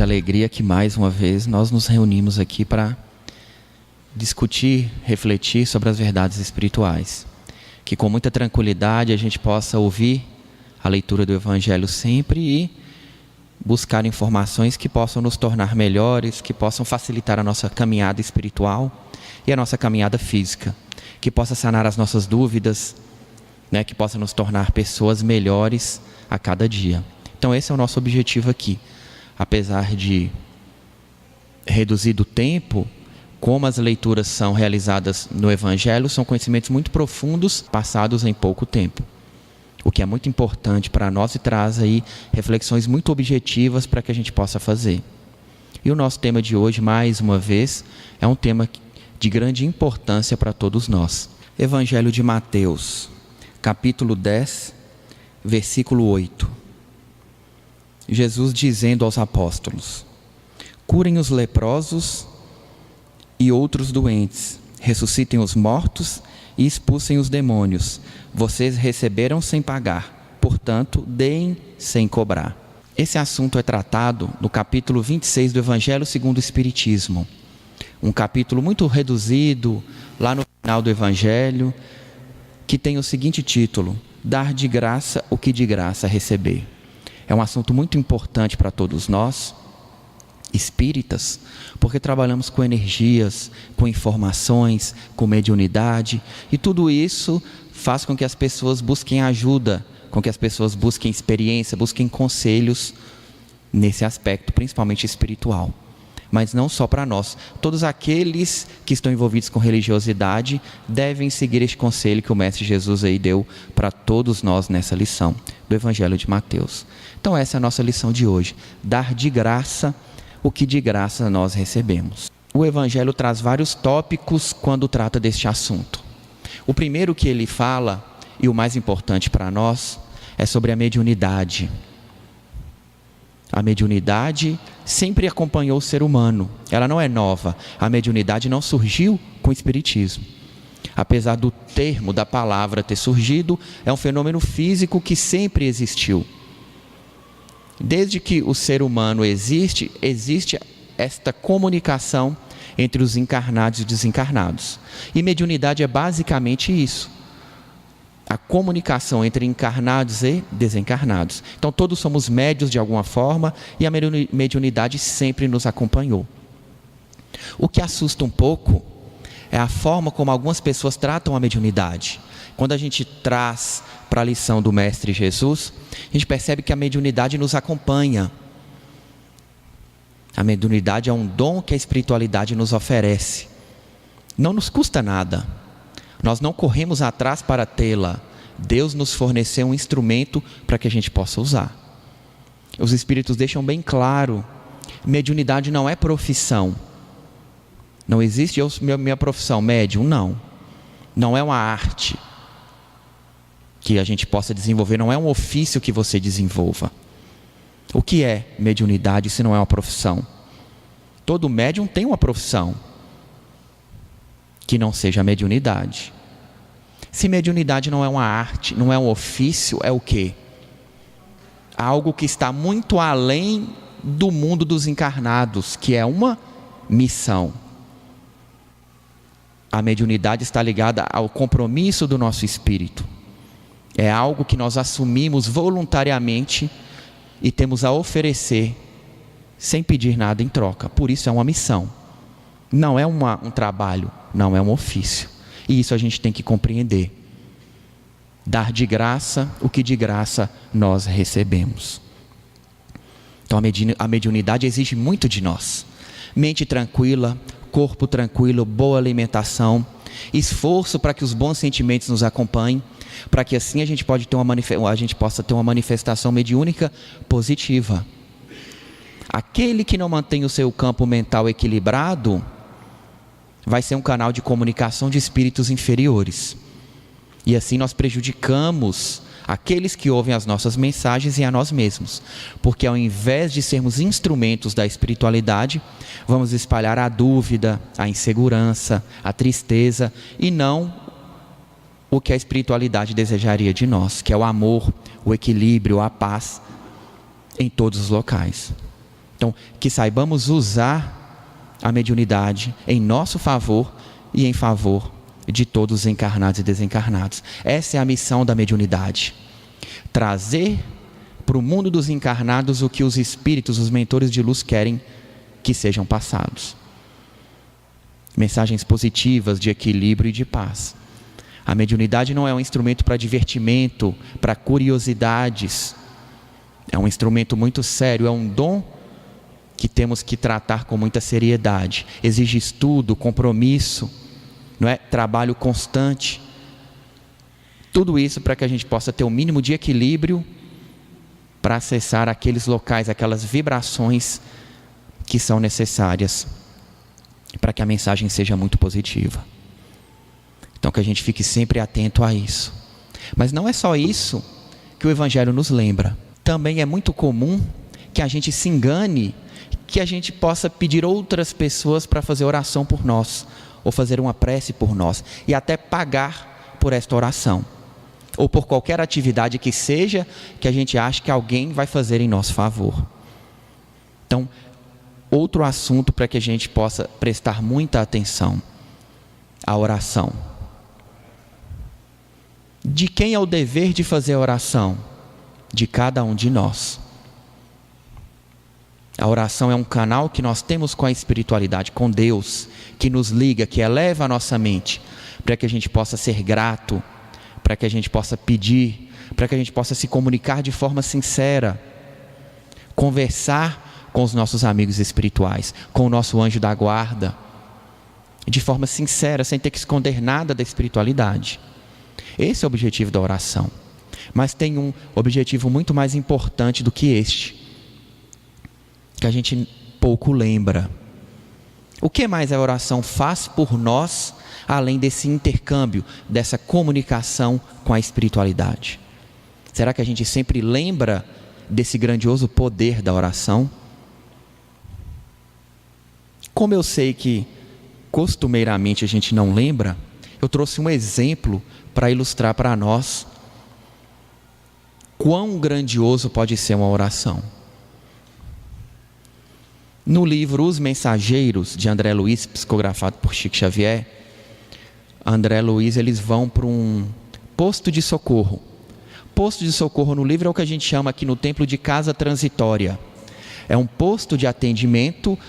alegria que mais uma vez nós nos reunimos aqui para discutir, refletir sobre as verdades espirituais. Que com muita tranquilidade a gente possa ouvir a leitura do Evangelho sempre e buscar informações que possam nos tornar melhores, que possam facilitar a nossa caminhada espiritual e a nossa caminhada física, que possa sanar as nossas dúvidas, que possa nos tornar pessoas melhores a cada dia. Então esse é o nosso objetivo aqui. Apesar de reduzido o tempo, como as leituras são realizadas no Evangelho, são conhecimentos muito profundos, passados em pouco tempo. O que é muito importante para nós e traz aí reflexões muito objetivas para que a gente possa fazer. E o nosso tema de hoje, mais uma vez, é um tema de grande importância para todos nós. Evangelho de Mateus, capítulo 10, versículo 8. Jesus dizendo aos apóstolos: curem os leprosos e outros doentes, ressuscitem os mortos e expulsem os demônios. Vocês receberam sem pagar, portanto, deem sem cobrar. Esse assunto é tratado no capítulo 26 do Evangelho segundo o Espiritismo. Um capítulo muito reduzido, lá no final do Evangelho, que tem o seguinte título: dar de graça o que de graça receber. É um assunto muito importante para todos nós, espíritas, porque trabalhamos com energias, com informações, com mediunidade, e tudo isso faz com que as pessoas busquem ajuda, com que as pessoas busquem experiência, busquem conselhos nesse aspecto, principalmente espiritual. Mas não só para nós. Todos aqueles que estão envolvidos com religiosidade devem seguir este conselho que o Mestre Jesus aí deu para todos nós nessa lição do Evangelho de Mateus. Então essa é a nossa lição de hoje: dar de graça o que de graça nós recebemos. O Evangelho traz vários tópicos quando trata deste assunto. O primeiro que ele fala, e o mais importante para nós, é sobre a mediunidade. A mediunidade sempre acompanhou o ser humano, ela não é nova. A mediunidade não surgiu com o Espiritismo. Apesar do termo, da palavra ter surgido, é um fenômeno físico que sempre existiu. Desde que o ser humano existe esta comunicação entre os encarnados e os desencarnados. E mediunidade é basicamente isso: a comunicação entre encarnados e desencarnados. Então todos somos médios de alguma forma e a mediunidade sempre nos acompanhou. O que assusta um pouco é a forma como algumas pessoas tratam a mediunidade. Quando a gente traz para a lição do Mestre Jesus, a gente percebe que a mediunidade nos acompanha. A mediunidade é um dom que a espiritualidade nos oferece. Não nos custa nada. Nós não corremos atrás para tê-la. Deus nos forneceu um instrumento para que a gente possa usar. Os Espíritos deixam bem claro: mediunidade não é profissão. Não existe minha profissão, médium, não. Não é uma arte que a gente possa desenvolver, não é um ofício que você desenvolva. O que é mediunidade se não é uma profissão? Todo médium tem uma profissão que não seja a mediunidade. Se mediunidade não é uma arte, não é um ofício, é o quê? Algo que está muito além do mundo dos encarnados, que é uma missão. A mediunidade está ligada ao compromisso do nosso espírito. É algo que nós assumimos voluntariamente e temos a oferecer sem pedir nada em troca. Por isso é uma missão. Não é um trabalho, não é um ofício. E isso a gente tem que compreender. Dar de graça o que de graça nós recebemos. Então a mediunidade exige muito de nós. Mente tranquila, corpo tranquilo, boa alimentação, esforço para que os bons sentimentos nos acompanhem, para que assim a gente possa ter uma manifestação mediúnica positiva. Aquele que não mantém o seu campo mental equilibrado vai ser um canal de comunicação de espíritos inferiores. E assim nós prejudicamos aqueles que ouvem as nossas mensagens e a nós mesmos. Porque ao invés de sermos instrumentos da espiritualidade, vamos espalhar a dúvida, a insegurança, a tristeza e não o que a espiritualidade desejaria de nós, que é o amor, o equilíbrio, a paz em todos os locais. Então, que saibamos usar a mediunidade em nosso favor e em favor de todos os encarnados e desencarnados. Essa é a missão da mediunidade. Trazer para o mundo dos encarnados o que os espíritos, os mentores de luz querem que sejam passados. Mensagens positivas de equilíbrio e de paz. A mediunidade não é um instrumento para divertimento, para curiosidades. É um instrumento muito sério, é um dom que temos que tratar com muita seriedade. Exige estudo, compromisso, não é? Trabalho constante. Tudo isso para que a gente possa ter o mínimo de equilíbrio para acessar aqueles locais, aquelas vibrações que são necessárias para que a mensagem seja muito positiva. Então que a gente fique sempre atento a isso. Mas não é só isso que o Evangelho nos lembra. Também é muito comum que a gente se engane, que a gente possa pedir outras pessoas para fazer oração por nós, ou fazer uma prece por nós, e até pagar por esta oração, ou por qualquer atividade que seja, que a gente ache que alguém vai fazer em nosso favor. Então, outro assunto para que a gente possa prestar muita atenção, a oração. De quem é o dever de fazer a oração? De cada um de nós. A oração é um canal que nós temos com a espiritualidade, com Deus, que nos liga, que eleva a nossa mente, para que a gente possa ser grato, para que a gente possa pedir, para que a gente possa se comunicar de forma sincera, conversar com os nossos amigos espirituais, com o nosso anjo da guarda, de forma sincera, sem ter que esconder nada da espiritualidade. Esse é o objetivo da oração. Mas tem um objetivo muito mais importante do que este, que a gente pouco lembra. O que mais a oração faz por nós, além desse intercâmbio, dessa comunicação com a espiritualidade? Será que a gente sempre lembra desse grandioso poder da oração? Como eu sei que costumeiramente a gente não lembra, eu trouxe um exemplo para ilustrar para nós quão grandioso pode ser uma oração. No livro Os Mensageiros, de André Luiz, psicografado por Chico Xavier, André Luiz, eles vão para um posto de socorro. Posto de socorro no livro é o que a gente chama aqui no templo de casa transitória. É um posto de atendimento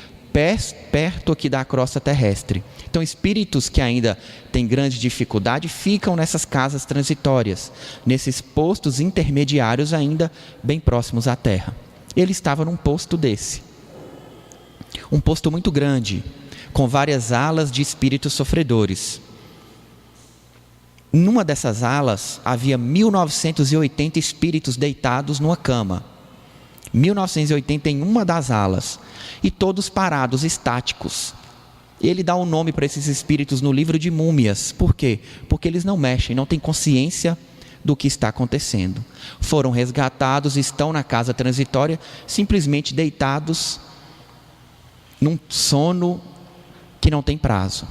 perto aqui da crosta terrestre. Então, espíritos que ainda têm grande dificuldade ficam nessas casas transitórias, nesses postos intermediários ainda bem próximos à Terra. Ele estava num posto desse. Um posto muito grande, com várias alas de espíritos sofredores. Numa dessas alas, havia 1980 espíritos deitados numa cama. 1980 em uma das alas. E todos parados, estáticos. Ele dá um nome para esses espíritos no livro de múmias. Por quê? Porque eles não mexem, não têm consciência do que está acontecendo. Foram resgatados, estão na casa transitória, simplesmente deitados num sono que não tem prazo.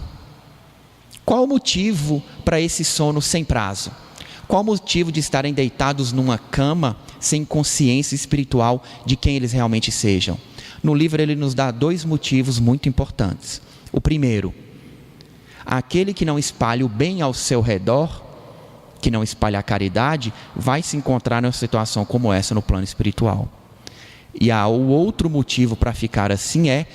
Qual o motivo para esse sono sem prazo? Qual o motivo de estarem deitados numa cama sem consciência espiritual de quem eles realmente sejam? No livro ele nos dá 2 motivos muito importantes. O primeiro, aquele que não espalha o bem ao seu redor, que não espalha a caridade, vai se encontrar numa situação como essa no plano espiritual. E o outro motivo para ficar assim é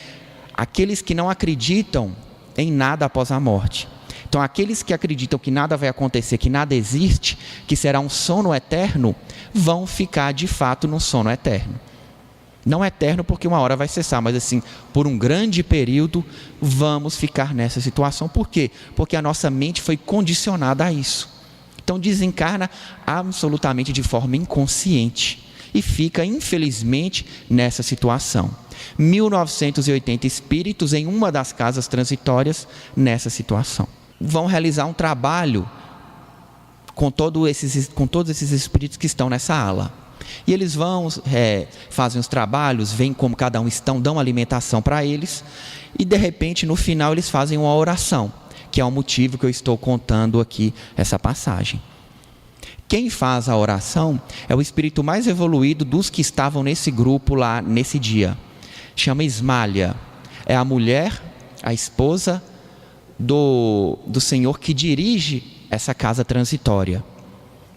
aqueles que não acreditam em nada após a morte. Então, aqueles que acreditam que nada vai acontecer, que nada existe, que será um sono eterno, vão ficar de fato num sono eterno. Não eterno porque uma hora vai cessar, mas assim, por um grande período, vamos ficar nessa situação. Por quê? Porque a nossa mente foi condicionada a isso. Então, desencarna absolutamente de forma inconsciente e fica, infelizmente, nessa situação. 1980 espíritos em uma das casas transitórias nessa situação. Vão realizar um trabalho com todos esses espíritos que estão nessa ala. E eles vão, fazem os trabalhos, veem como cada um estão, dão alimentação para eles. E de repente, no final, eles fazem uma oração, que é o motivo que eu estou contando aqui, essa passagem. Quem faz a oração é o espírito mais evoluído dos que estavam nesse grupo lá, nesse dia. chama Ismália. É a mulher, a esposa do Senhor que dirige essa casa transitória.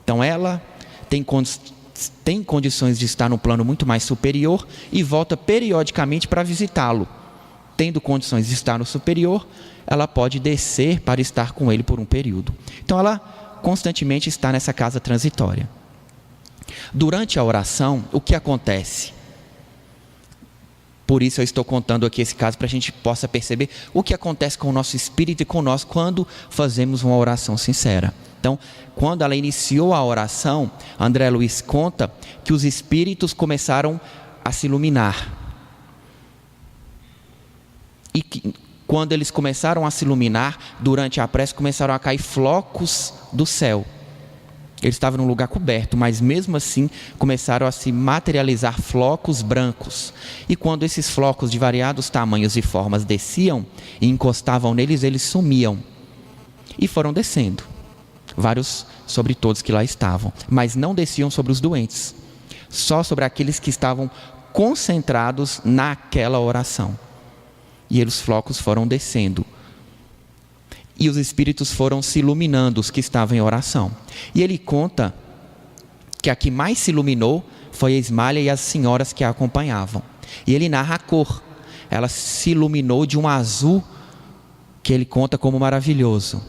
Então ela tem condições de estar num plano muito mais superior e volta periodicamente para visitá-lo. Tendo condições de estar no superior, ela pode descer para estar com ele por um período. Então ela constantemente está nessa casa transitória. Durante a oração, o que acontece? Por isso eu estou contando aqui esse caso para a gente possa perceber o que acontece com o nosso espírito e com nós quando fazemos uma oração sincera. Então, quando ela iniciou a oração, André Luiz conta que os espíritos começaram a se iluminar. E que, quando eles começaram a se iluminar, durante a prece começaram a cair flocos do céu. Eles estavam num lugar coberto, mas mesmo assim começaram a se materializar flocos brancos. E quando esses flocos de variados tamanhos e formas desciam e encostavam neles, eles sumiam. E foram descendo, vários sobre todos que lá estavam, mas não desciam sobre os doentes, só sobre aqueles que estavam concentrados naquela oração. E os flocos foram descendo. E os espíritos foram se iluminando, os que estavam em oração. E ele conta que a que mais se iluminou foi a Ismália e as senhoras que a acompanhavam. E ele narra a cor. Ela se iluminou de um azul que ele conta como maravilhoso.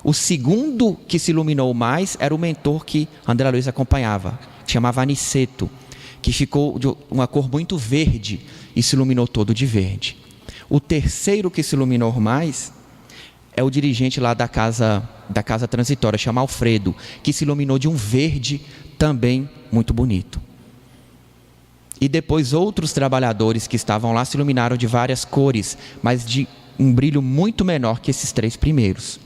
O segundo que se iluminou mais era o mentor que André Luiz acompanhava, que chamava Aniceto, que ficou de uma cor muito verde e se iluminou todo de verde. O terceiro que se iluminou mais é o dirigente lá da casa transitória, chama Alfredo, que se iluminou de um verde também muito bonito. E depois outros trabalhadores que estavam lá se iluminaram de várias cores, mas de um brilho muito menor que esses três primeiros.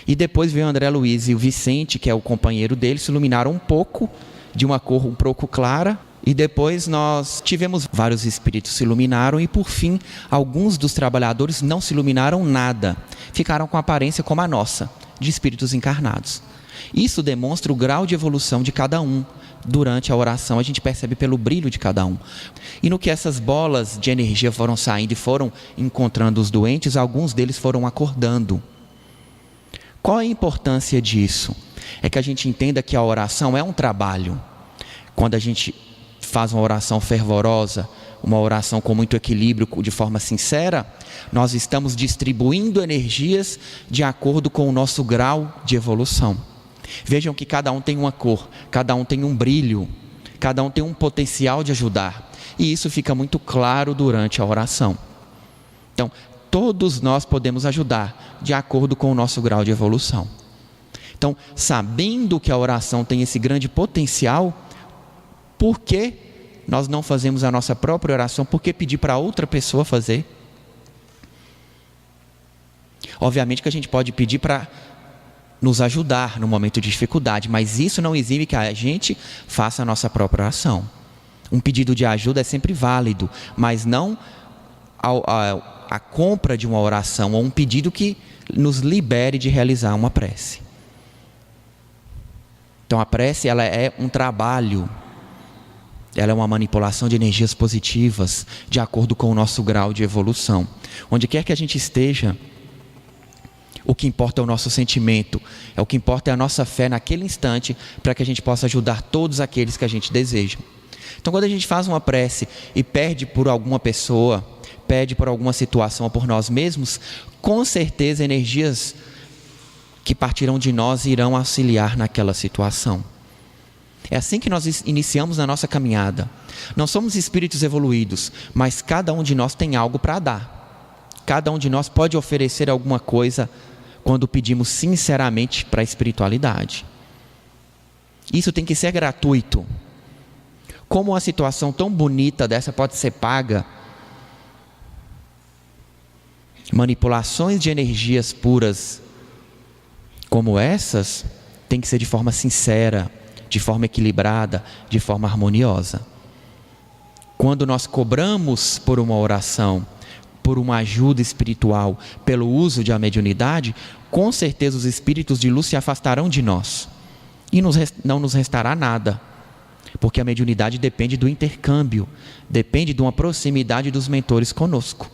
E depois veio o André Luiz e o Vicente, que é o companheiro dele, se iluminaram um pouco, de uma cor um pouco clara. E depois nós tivemos vários espíritos se iluminaram e por fim, alguns dos trabalhadores não se iluminaram nada. Ficaram com aparência como a nossa, de espíritos encarnados. Isso demonstra o grau de evolução de cada um. Durante a oração a gente percebe pelo brilho de cada um. E no que essas bolas de energia foram saindo e foram encontrando os doentes, alguns deles foram acordando. Qual é a importância disso? É que a gente entenda que a oração é um trabalho. Quando a gente faz uma oração fervorosa, uma oração com muito equilíbrio, de forma sincera, nós estamos distribuindo energias de acordo com o nosso grau de evolução. Vejam que cada um tem uma cor, cada um tem um brilho, cada um tem um potencial de ajudar. E isso fica muito claro durante a oração. Então, todos nós podemos ajudar de acordo com o nosso grau de evolução. Então, sabendo que a oração tem esse grande potencial, por que nós não fazemos a nossa própria oração? Por que pedir para outra pessoa fazer? Obviamente que a gente pode pedir para nos ajudar no momento de dificuldade, mas isso não exime que a gente faça a nossa própria oração. Um pedido de ajuda é sempre válido, mas não a compra de uma oração ou um pedido que nos libere de realizar uma prece. Então a prece ela é um trabalho. Ela é uma manipulação de energias positivas, de acordo com o nosso grau de evolução. Onde quer que a gente esteja, o que importa é o nosso sentimento, o que importa é a nossa fé naquele instante, para que a gente possa ajudar todos aqueles que a gente deseja. Então, quando a gente faz uma prece e pede por alguma pessoa, pede por alguma situação ou por nós mesmos, com certeza energias que partirão de nós irão auxiliar naquela situação. É assim que nós iniciamos na nossa caminhada. Não somos espíritos evoluídos, mas cada um de nós tem algo para dar. Cada um de nós pode oferecer alguma coisa quando pedimos sinceramente para a espiritualidade. Isso tem que ser gratuito. Como uma situação tão bonita dessa pode ser paga? Manipulações de energias puras como essas tem que ser de forma sincera, de forma equilibrada, de forma harmoniosa. Quando nós cobramos por uma oração, por uma ajuda espiritual, pelo uso de a mediunidade, com certeza os espíritos de luz se afastarão de nós e não nos restará nada. Porque a mediunidade depende do intercâmbio, depende de uma proximidade dos mentores conosco.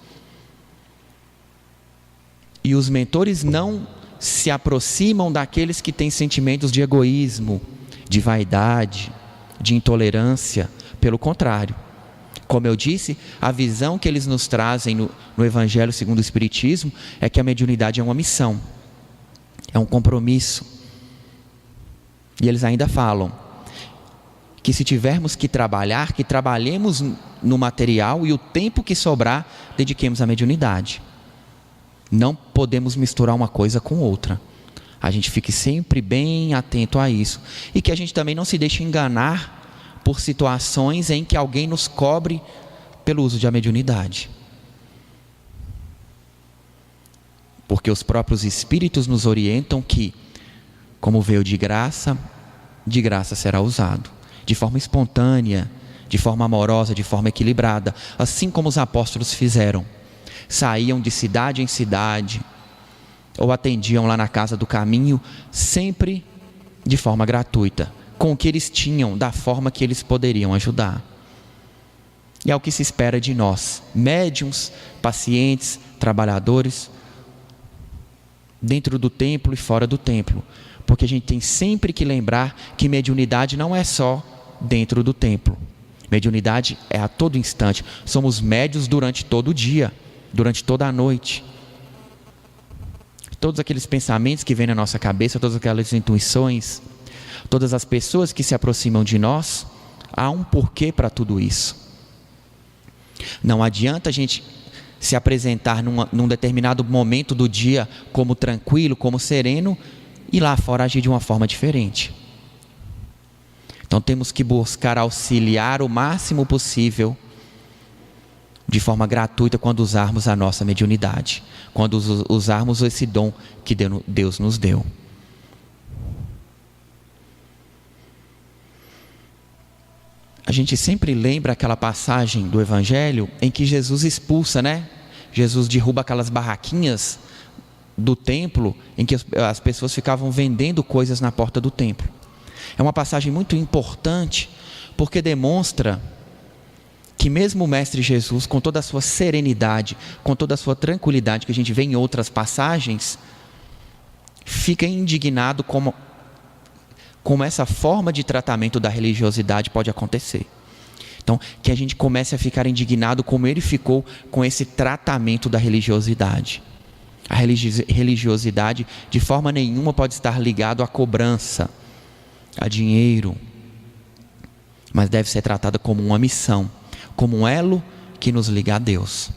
E os mentores não se aproximam daqueles que têm sentimentos de egoísmo, de vaidade, de intolerância. Pelo contrário, como eu disse, a visão que eles nos trazem no Evangelho segundo o Espiritismo é que a mediunidade é uma missão, é um compromisso. E eles ainda falam que se tivermos que trabalhar, que trabalhemos no material e o tempo que sobrar, dediquemos à mediunidade. Não podemos misturar uma coisa com outra. A gente fique sempre bem atento a isso. E que a gente também não se deixe enganar por situações em que alguém nos cobre pelo uso de a mediunidade. Porque os próprios Espíritos nos orientam que, como veio de graça será usado. De forma espontânea, de forma amorosa, de forma equilibrada. Assim como os apóstolos fizeram. Saíam de cidade em cidade, ou atendiam lá na casa do caminho, sempre de forma gratuita, com o que eles tinham, da forma que eles poderiam ajudar. E é o que se espera de nós, médiuns, pacientes, trabalhadores, dentro do templo e fora do templo. Porque a gente tem sempre que lembrar que mediunidade não é só dentro do templo. Mediunidade é a todo instante. Somos médiuns durante todo o dia, durante toda a noite. Todos aqueles pensamentos que vêm na nossa cabeça, todas aquelas intuições, todas as pessoas que se aproximam de nós, há um porquê para tudo isso. Não adianta a gente se apresentar num determinado momento do dia como tranquilo, como sereno, e lá fora agir de uma forma diferente. Então temos que buscar auxiliar o máximo possível, de forma gratuita, quando usarmos a nossa mediunidade, quando usarmos esse dom que Deus nos deu. A gente sempre lembra aquela passagem do Evangelho em que Jesus expulsa, Jesus derruba aquelas barraquinhas do templo em que as pessoas ficavam vendendo coisas na porta do templo. É uma passagem muito importante, porque demonstra que mesmo o Mestre Jesus, com toda a sua serenidade, com toda a sua tranquilidade, que a gente vê em outras passagens, fica indignado como essa forma de tratamento da religiosidade pode acontecer. Então, que a gente comece a ficar indignado como ele ficou com esse tratamento da religiosidade. A religiosidade de forma nenhuma pode estar ligado à cobrança, a dinheiro, mas deve ser tratada como uma missão, como um elo que nos liga a Deus.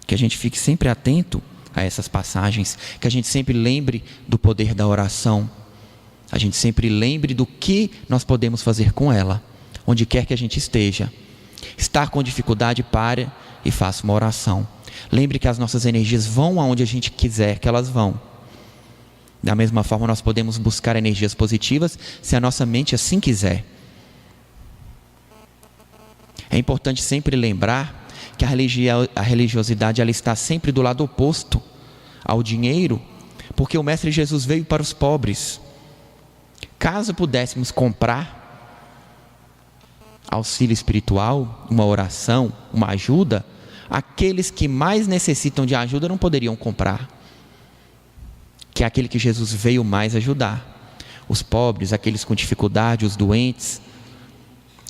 Que a gente fique sempre atento a essas passagens, que a gente sempre lembre do poder da oração, a gente sempre lembre do que nós podemos fazer com ela, onde quer que a gente esteja. Estar com dificuldade, pare e faça uma oração. Lembre que as nossas energias vão aonde a gente quiser que elas vão. Da mesma forma, nós podemos buscar energias positivas se a nossa mente assim quiser. É importante sempre lembrar que a religiosidade ela está sempre do lado oposto ao dinheiro, porque o Mestre Jesus veio para os pobres. Caso pudéssemos comprar auxílio espiritual, uma oração, uma ajuda, aqueles que mais necessitam de ajuda não poderiam comprar, que é aquele que Jesus veio mais ajudar. Os pobres, aqueles com dificuldade, os doentes.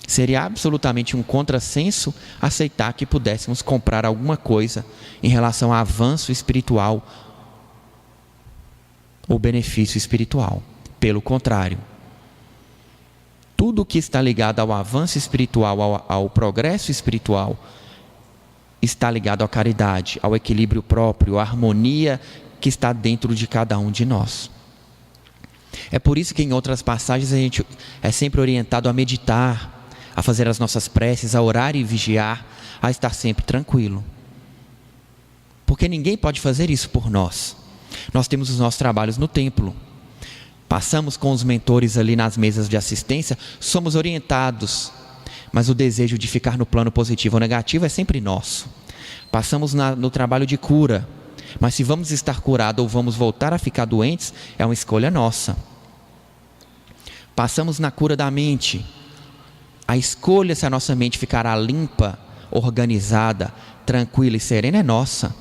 Seria absolutamente um contrassenso aceitar que pudéssemos comprar alguma coisa em relação a avanço espiritual ou benefício espiritual. Pelo contrário, tudo que está ligado ao avanço espiritual, ao progresso espiritual, está ligado à caridade, ao equilíbrio próprio, à harmonia que está dentro de cada um de nós. É por isso que em outras passagens a gente é sempre orientado a meditar, a fazer as nossas preces, a orar e vigiar, a estar sempre tranquilo. Porque ninguém pode fazer isso por nós. Nós temos os nossos trabalhos no templo. Passamos com os mentores ali nas mesas de assistência, somos orientados, mas o desejo de ficar no plano positivo ou negativo é sempre nosso. Passamos no trabalho de cura, mas se vamos estar curados ou vamos voltar a ficar doentes, é uma escolha nossa. Passamos na cura da mente. A escolha se a nossa mente ficará limpa, organizada, tranquila e serena é nossa.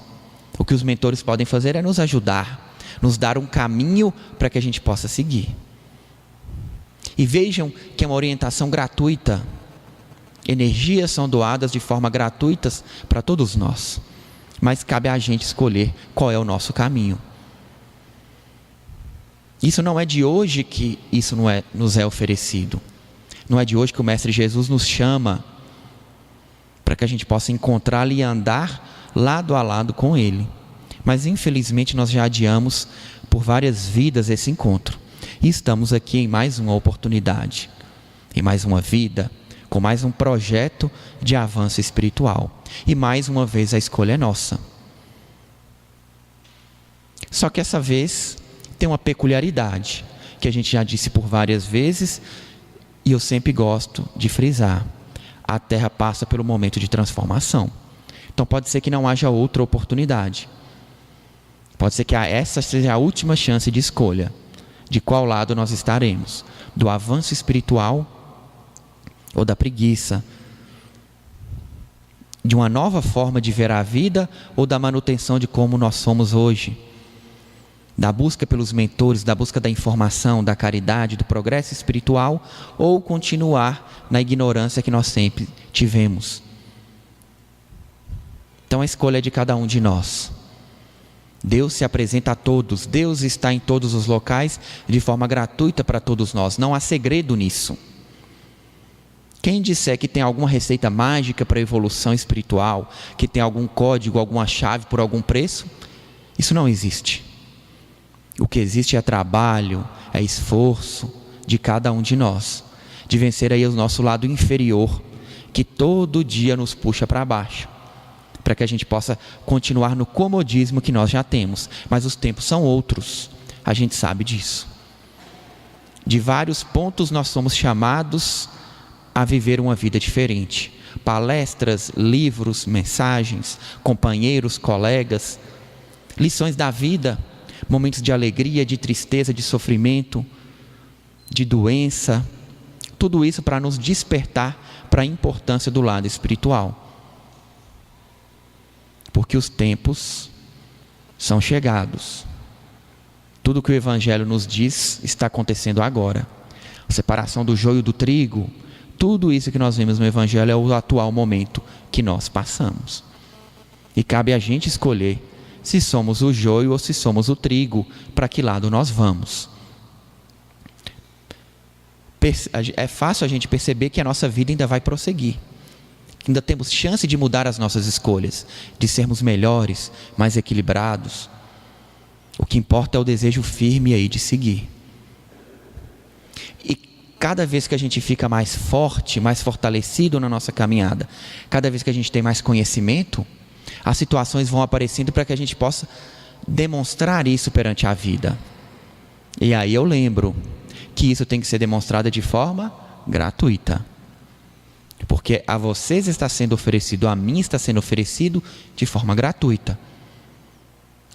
O que os mentores podem fazer é nos ajudar, nos dar um caminho para que a gente possa seguir. E vejam que é uma orientação gratuita. Energias são doadas de forma gratuita para todos nós. Mas cabe a gente escolher qual é o nosso caminho. Isso não é de hoje que isso nos é oferecido. Não é de hoje que o Mestre Jesus nos chama para que a gente possa encontrá-lo e andar lado a lado com Ele. Mas infelizmente nós já adiamos por várias vidas esse encontro. E estamos aqui em mais uma oportunidade, em mais uma vida, com mais um projeto de avanço espiritual. E mais uma vez a escolha é nossa. Só que essa vez tem uma peculiaridade, que a gente já disse por várias vezes, e eu sempre gosto de frisar. A Terra passa pelo momento de transformação. Então pode ser que não haja outra oportunidade. Pode ser que essa seja a última chance de escolha. De qual lado nós estaremos? Do avanço espiritual ou da preguiça? De uma nova forma de ver a vida ou da manutenção de como nós somos hoje? Da busca pelos mentores, da busca da informação, da caridade, do progresso espiritual, ou continuar na ignorância que nós sempre tivemos. Então a escolha é de cada um de nós. Deus se apresenta a todos, Deus está em todos os locais de forma gratuita para todos nós, não há segredo nisso. Quem disser que tem alguma receita mágica para a evolução espiritual, que tem algum código, alguma chave por algum preço, isso não existe. O que existe é trabalho, é esforço de cada um de nós, de vencer aí o nosso lado inferior, que todo dia nos puxa para baixo, para que a gente possa continuar no comodismo que nós já temos. Mas os tempos são outros, a gente sabe disso. De vários pontos nós somos chamados a viver uma vida diferente. Palestras, livros, mensagens, companheiros, colegas, lições da vida, momentos de alegria, de tristeza, de sofrimento, de doença, tudo isso para nos despertar para a importância do lado espiritual. Porque os tempos são chegados. Tudo que o Evangelho nos diz está acontecendo agora. A separação do joio do trigo, tudo isso que nós vemos no Evangelho é o atual momento que nós passamos. E cabe a gente escolher se somos o joio ou se somos o trigo, para que lado nós vamos. É fácil a gente perceber que a nossa vida ainda vai prosseguir. Ainda temos chance de mudar as nossas escolhas, de sermos melhores, mais equilibrados. O que importa é o desejo firme aí de seguir. E cada vez que a gente fica mais forte, mais fortalecido na nossa caminhada, cada vez que a gente tem mais conhecimento, as situações vão aparecendo para que a gente possa demonstrar isso perante a vida. E aí eu lembro que isso tem que ser demonstrado de forma gratuita. Porque a vocês está sendo oferecido, a mim está sendo oferecido de forma gratuita.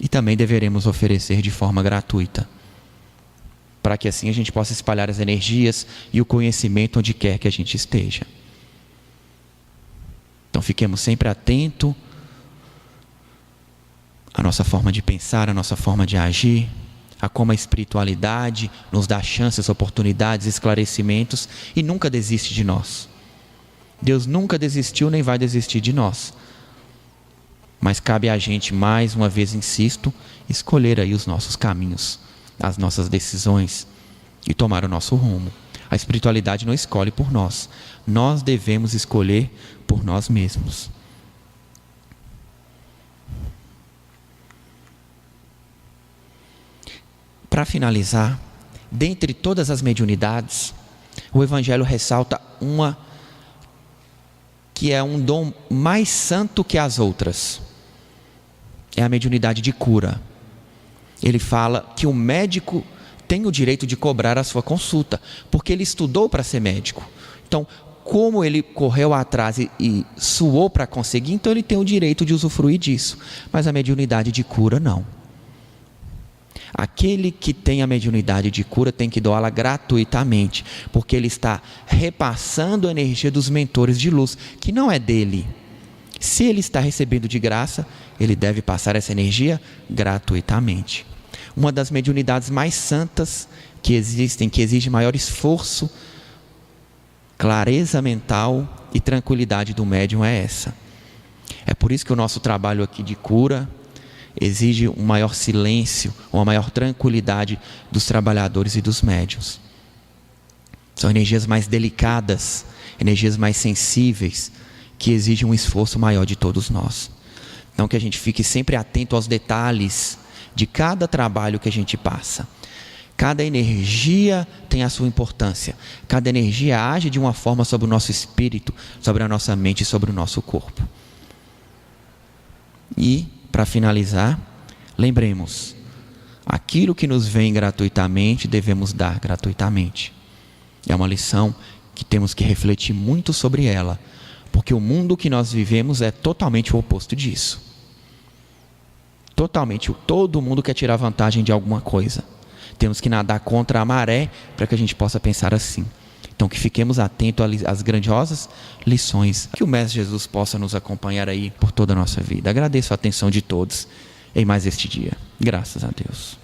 E também deveremos oferecer de forma gratuita. Para que assim a gente possa espalhar as energias e o conhecimento onde quer que a gente esteja. Então fiquemos sempre atentos à nossa forma de pensar, à nossa forma de agir, a como a espiritualidade nos dá chances, oportunidades, esclarecimentos e nunca desiste de nós. Deus nunca desistiu nem vai desistir de nós. Mas cabe a gente, mais uma vez insisto, escolher aí os nossos caminhos, as nossas decisões e tomar o nosso rumo. A espiritualidade não escolhe por nós. Nós devemos escolher por nós mesmos. Para finalizar, dentre todas as mediunidades, o Evangelho ressalta uma que é um dom mais santo que as outras. É a mediunidade de cura. Ele fala que o médico tem o direito de cobrar a sua consulta, porque ele estudou para ser médico. Então, como ele correu atrás e suou para conseguir, então ele tem o direito de usufruir disso. Mas a mediunidade de cura, não. Aquele que tem a mediunidade de cura tem que doá-la gratuitamente, porque ele está repassando a energia dos mentores de luz, que não é dele. Se ele está recebendo de graça, ele deve passar essa energia gratuitamente. Uma das mediunidades mais santas que existem, que exige maior esforço, clareza mental e tranquilidade do médium é essa. É por isso que o nosso trabalho aqui de cura exige um maior silêncio, uma maior tranquilidade dos trabalhadores e dos médiuns. São energias mais delicadas, energias mais sensíveis, que exigem um esforço maior de todos nós. Então que a gente fique sempre atento aos detalhes de cada trabalho que a gente passa. Cada energia tem a sua importância. Cada energia age de uma forma sobre o nosso espírito, sobre a nossa mente e sobre o nosso corpo. E, para finalizar, lembremos, aquilo que nos vem gratuitamente, devemos dar gratuitamente. É uma lição que temos que refletir muito sobre ela, porque o mundo que nós vivemos é totalmente o oposto disso. Totalmente, todo mundo quer tirar vantagem de alguma coisa. Temos que nadar contra a maré para que a gente possa pensar assim. Então que fiquemos atentos às grandiosas lições. Que o Mestre Jesus possa nos acompanhar aí por toda a nossa vida. Agradeço a atenção de todos em mais este dia. Graças a Deus.